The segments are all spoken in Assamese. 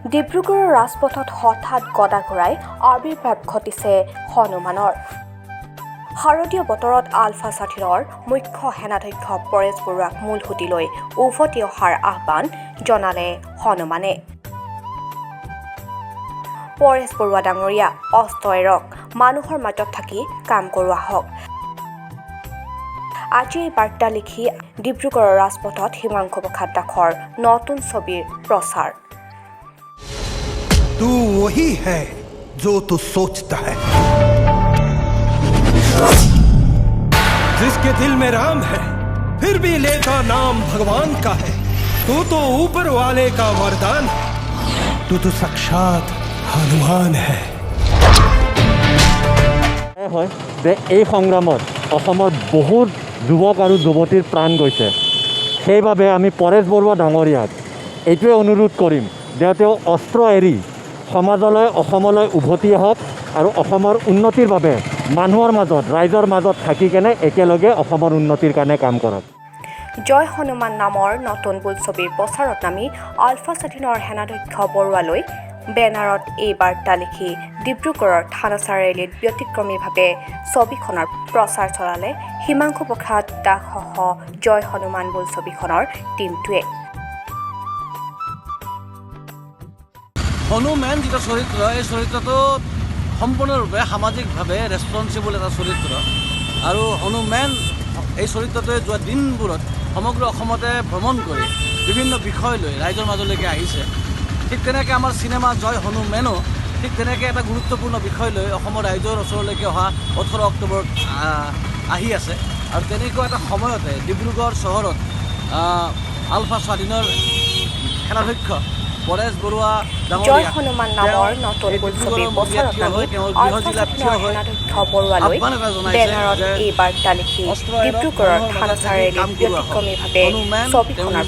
ডিব্ৰুগড়ৰ ৰাজপথত হঠাৎ গদা ঘূৰাই আবিৰ্ভাৱ ঘটিছে হনুমানৰ। শাৰদীয় বতৰত আলফা স্বাধীনৰ মুখ্য সেনাধ্যক্ষ পৰেশ বৰুৱাক মূলসুঁতি লৈ উভতি অহাৰ আহ্বান জনালে হনুমানে। পৰেশ বৰুৱা ডাঙৰীয়া, অস্ত্ৰ এৰক, মানুহৰ মাজত থাকি কাম কৰোৱা হওক। আজি এই বাৰ্তা লিখি ডিব্ৰুগড়ৰ ৰাজপথত হিমাংশু প্ৰসাদ দাসৰ নতুন ছবিৰ প্ৰচাৰ। तू वही है जो तू सोचता है, जिसके दिल में राम है फिर भी लेता नाम भगवान का है। तू तो ऊपर वाले का वरदान है, तू तो साक्षात हनुमान है। এই সংগ্ৰামত অসমৰ বহুত যুৱক আৰু যুৱতীৰ প্ৰাণ গৈছে। সেইবাবে আমি পৰেশ বৰুৱা ডাঙৰীয়াক এইটোৱে অনুৰোধ কৰিম যে তেওঁ অস্ত্ৰ এৰি সমাজলৈ অসমলৈ উভতি আহক আৰু অসমৰ উন্নতিৰ বাবে মানুহৰ মাজত ৰাইজৰ মাজত থাকি কেনে একেলগে অসমৰ উন্নতিৰ কাৰণে কাম কৰক। জয় হনুমান নামৰ নতুন বোলছবিৰ প্ৰচাৰত নামি আলফা স্বাধীনৰ সেনাধ্যক্ষ বৰুৱালৈ বেনাৰত এই বাৰ্তা লিখি ডিব্ৰুগড়ৰ থানা চাৰিআলিত ব্যতিক্ৰমীভাৱে ছবিখনৰ প্ৰচাৰ চলালে হিমাংশু প্ৰসাদ দাসসহ জয় হনুমান বোলছবিখনৰ টীমটোৱে। হনুমান যিটো চৰিত্ৰ, এই চৰিত্ৰটো সম্পূৰ্ণৰূপে সামাজিকভাৱে ৰেছপনচিবল এটা চৰিত্ৰ আৰু হনুমান এই চৰিত্ৰটোৱে যোৱা দিনবোৰত সমগ্ৰ অসমতে ভ্ৰমণ কৰি বিভিন্ন বিষয় লৈ ৰাইজৰ মাজলৈকে আহিছে। ঠিক তেনেকৈ আমাৰ চিনেমা জয় হনুমানো ঠিক তেনেকৈ এটা গুৰুত্বপূৰ্ণ বিষয় লৈ অসমৰ ৰাইজৰ ওচৰলৈকে অহা 18 অক্টোবৰত আহি আছে। আৰু তেনেকুৱা এটা সময়তে ডিব্ৰুগড় চহৰত আলফা স্বাধীনৰ সেনাধ্যক্ষ পৰেশ বৰুৱা জয় হনুমান নামৰ নতুন বোলছবিৰ প্ৰচাৰত নামি আলফা স্বাধীনৰ সেনাধ্যক্ষ বৰুৱালৈ বেনাৰত এই বাৰ্তা লিখি ডিব্ৰুগড়ৰ থানা চাৰিআলিত ব্যতিক্ৰমীভাৱে ছবিখনৰ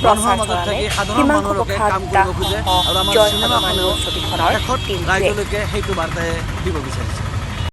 প্ৰচাৰ চলালে হিমাংশু প্ৰসাদ দাসসহ জয় হনুমান বোলছবিখনৰ টীমটোৱে। ৰাইজলৈকে সেইটো বাৰ্তাই দিব বিচাৰিছে।